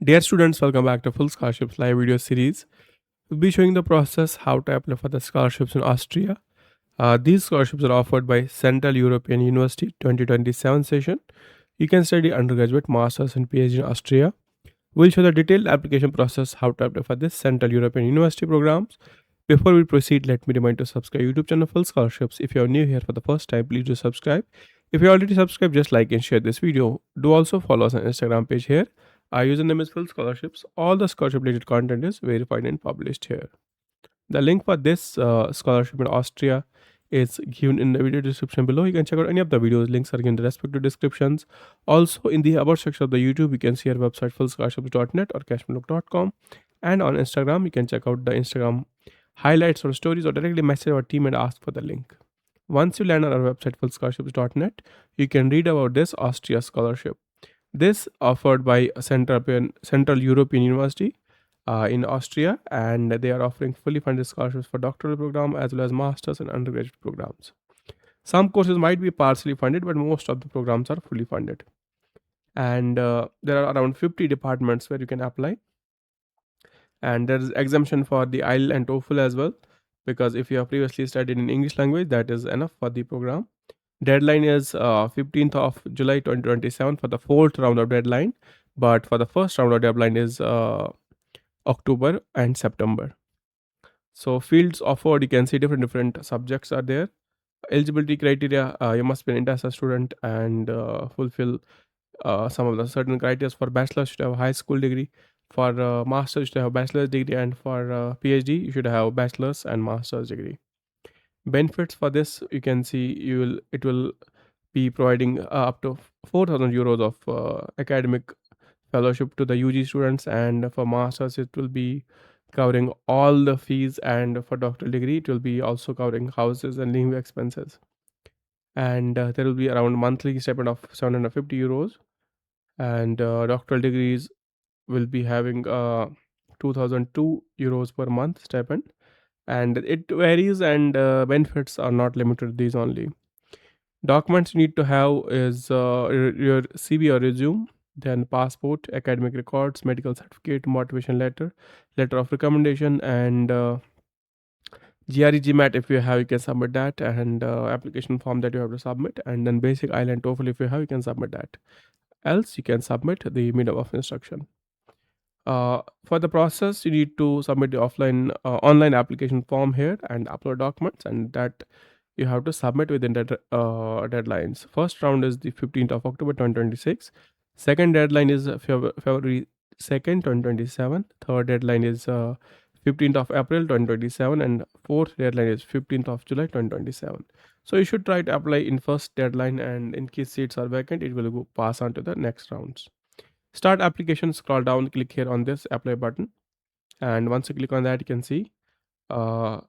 Dear students, welcome back to Full Scholarships live video series. We'll be showing the process how to apply for the scholarships in Austria. These scholarships are offered by Central European University 2027 session. You can study undergraduate, masters, and PhD in Austria. We'll show the detailed application process how to apply for this Central European University programs. Before we proceed, let me remind to subscribe YouTube channel Full Scholarships. If you are new here for the first time, please do subscribe. If you already subscribed, just like and share this video. Do also follow us on Instagram page here. Our username is Full Scholarships. All the scholarship related content is verified and published here. The link for this scholarship in Austria is given in the video description below. You can check out any of the videos. Links are given in the respective descriptions. Also, in the about section of the YouTube, you can see our website fullscholarships.net or cashmanlook.com. And on Instagram, you can check out the Instagram highlights or stories or directly message our team and ask for the link. Once you land on our website fullscholarships.net, you can read about this Austria scholarship. This offered by Central European University in Austria, and they are offering fully funded scholarships for doctoral program as well as masters and undergraduate programs. Some courses might be partially funded, but most of the programs are fully funded. And there are around 50 departments where you can apply. And there is exemption for the IELTS and TOEFL as well, because if you have previously studied in English language, that is enough for the program. Deadline is 15th of July 2027 for the fourth round of deadline, but for the first round of deadline is October and September. So fields offered, you can see different subjects are there. Eligibility criteria, you must be an international student and fulfill some of the certain criteria. For bachelor, you should have a high school degree. For master, you should have a bachelor's degree, and for PhD, you should have a bachelor's and master's degree. Benefits for this, you can see it will be providing up to 4,000 euros of academic fellowship to the UG students, and for masters it will be covering all the fees, and for doctoral degree it will be also covering houses and living expenses. And there will be around monthly stipend of 750 euros, and doctoral degrees will be having 2002 euros per month stipend, and it varies, and benefits are not limited to these only. Documents you need to have is your CV or resume, then passport, academic records, medical certificate, motivation letter, letter of recommendation, and GRE GMAT if you have, you can submit that, and application form that you have to submit, and then basic IELTS TOEFL if you have, you can submit that. Else, you can submit the medium of instruction. For the process, you need to submit the online application form here and upload documents, and that you have to submit within the deadlines. First round is the 15th of October 2026. Second deadline is February 2nd 2027. Third deadline is 15th of April 2027, and fourth deadline is 15th of July 2027. So you should try to apply in first deadline, and in case seats are vacant, it will go pass on to the next rounds. Start application, scroll down, click here on this apply button, and once you click on that, you can see uh,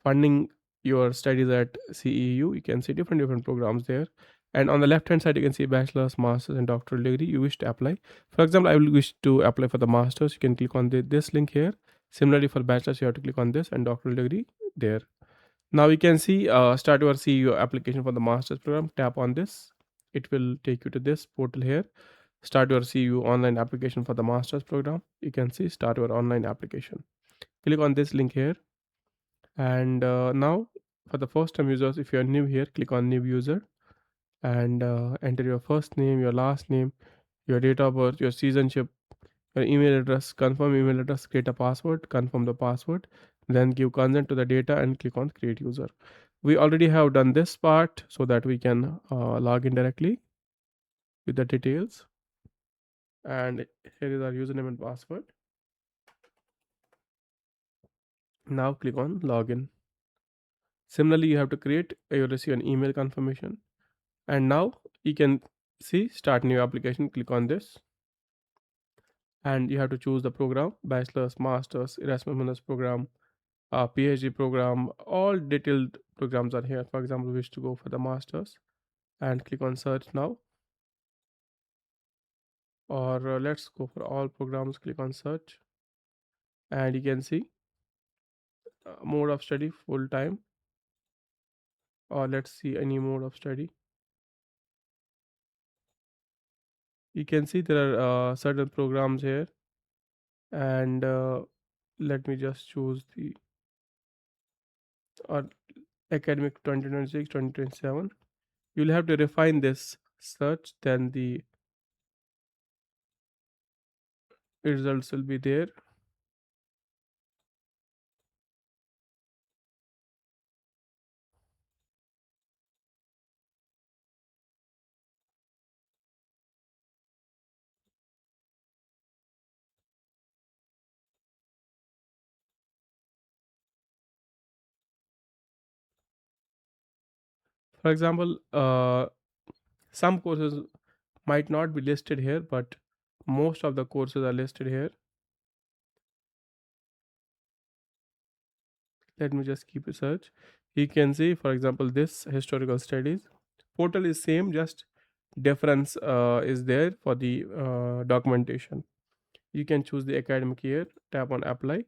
funding your studies at CEU. You can see different programs there, and on the left hand side you can see bachelor's, master's, and doctoral degree you wish to apply. For example, I will wish to apply for the master's. You can click on this link here. Similarly, for bachelor's you have to click on this, and doctoral degree there. Now you can see start your CEU application for the master's program. Tap on this, it will take you to this portal here. Start your CEU online application for the master's program. You can see start your online application. Click on this link here, and now for the first time users, if you are new here, click on new user, and enter your first name, your last name, your date of birth, your citizenship, your email address, confirm email address, create a password, confirm the password, then give consent to the data and click on create user. We already have done this part so that we can log in directly with the details, and here is our username and password. Now click on login. Similarly, you have to create, you'll receive an email confirmation, and now you can see start new application. Click on this, and you have to choose the program: bachelor's, master's, Erasmus Mundus program, PhD program. All detailed programs are here. For example, wish to go for the master's, and click on search now, or let's go for all programs. Click on search, and you can see mode of study full time, or let's see any mode of study. You can see there are certain programs here. And let me just choose the or academic 2026 2027. You'll have to refine this search, then the results will be there. For example, some courses might not be listed here, but most of the courses are listed here. Let me just keep a search. You can see, for example, this historical studies portal is same, just difference is there for the documentation. You can choose the academic year, tap on apply,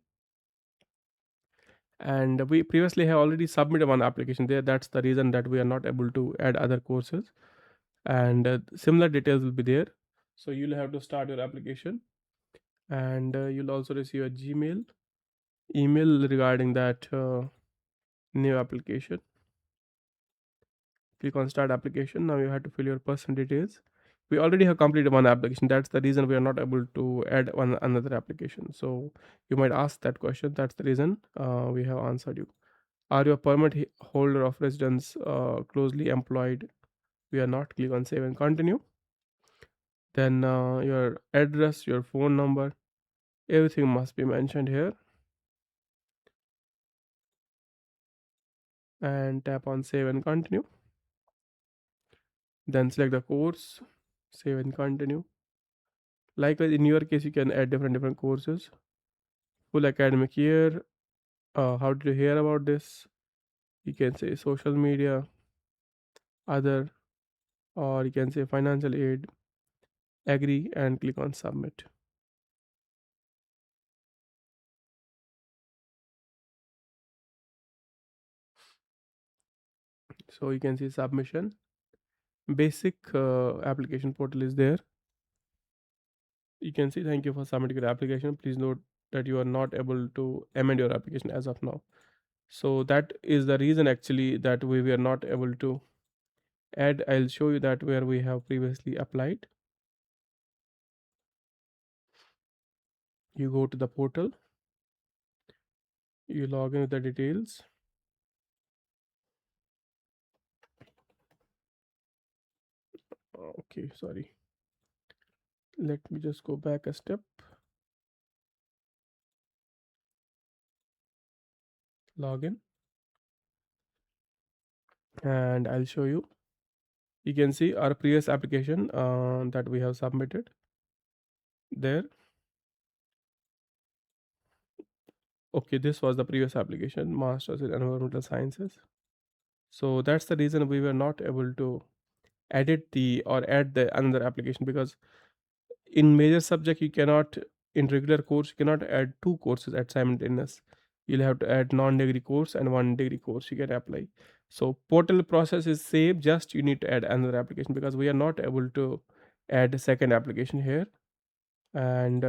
and we previously have already submitted one application there. That's the reason that we are not able to add other courses, and similar details will be there. So you'll have to start your application, and you'll also receive a Gmail email regarding that new application. Click on start application. Now you have to fill your personal details. We already have completed one application. That's the reason we are not able to add one another application. So you might ask that question. That's the reason we have answered you. Are you a holder of residence closely employed? We are not. Click on save and continue. Then your address, your phone number, everything must be mentioned here. And tap on save and continue. Then select the course, save and continue. Likewise, in your case, you can add different courses. Full academic year. How did you hear about this? You can say social media, other, or you can say financial aid. Agree and click on submit. So you can see submission. Basic application portal is there. You can see thank you for submitting your application. Please note that you are not able to amend your application as of now. So that is the reason actually that we were not able to add. I'll show you that where we have previously applied. You go to the portal, you log in with the details. Okay, sorry. Let me just go back a step. Login, and I'll show you. You can see our previous application that we have submitted there. Okay, this was the previous application, Masters in Environmental Sciences. So that's the reason we were not able to edit the or add the another application, because in major subject you cannot, in regular course you cannot add two courses at simultaneous. You'll have to add non-degree course and one degree course you can apply. So portal process is same, just you need to add another application because we are not able to add a second application here. And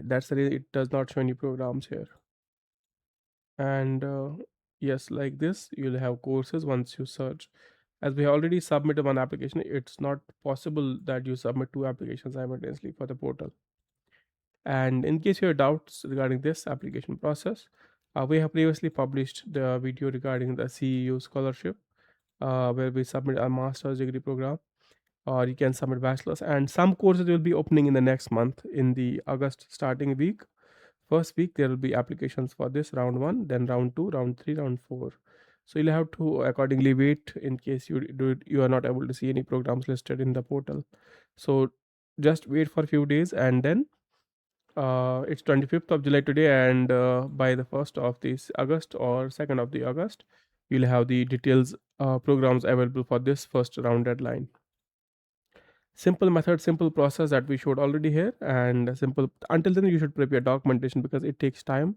that's the reason it does not show any programs here. And yes, like this you'll have courses once you search. As we already submitted one application, it's not possible that you submit two applications simultaneously for the portal. And in case you have doubts regarding this application process, we have previously published the video regarding the CEU scholarship, where we submit a master's degree program, or you can submit bachelor's. And some courses will be opening in the next month, in the August starting week. First week there will be applications for this round 1, then round 2, round 3, round 4. So you'll have to accordingly wait in case you are not able to see any programs listed in the portal. So just wait for a few days, and then it's 25th of July today, and by the 1st of this August or 2nd of the August, you'll have the details programs available for this first round deadline. Simple method, simple process that we showed already here, and simple. Until then, you should prepare documentation because it takes time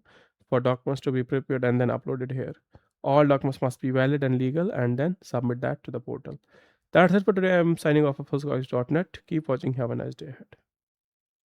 for documents to be prepared and then uploaded here. All documents must be valid and legal, and then submit that to the portal. That's it for today. I'm signing off of firstcollege.net. Keep watching. Have a nice day ahead.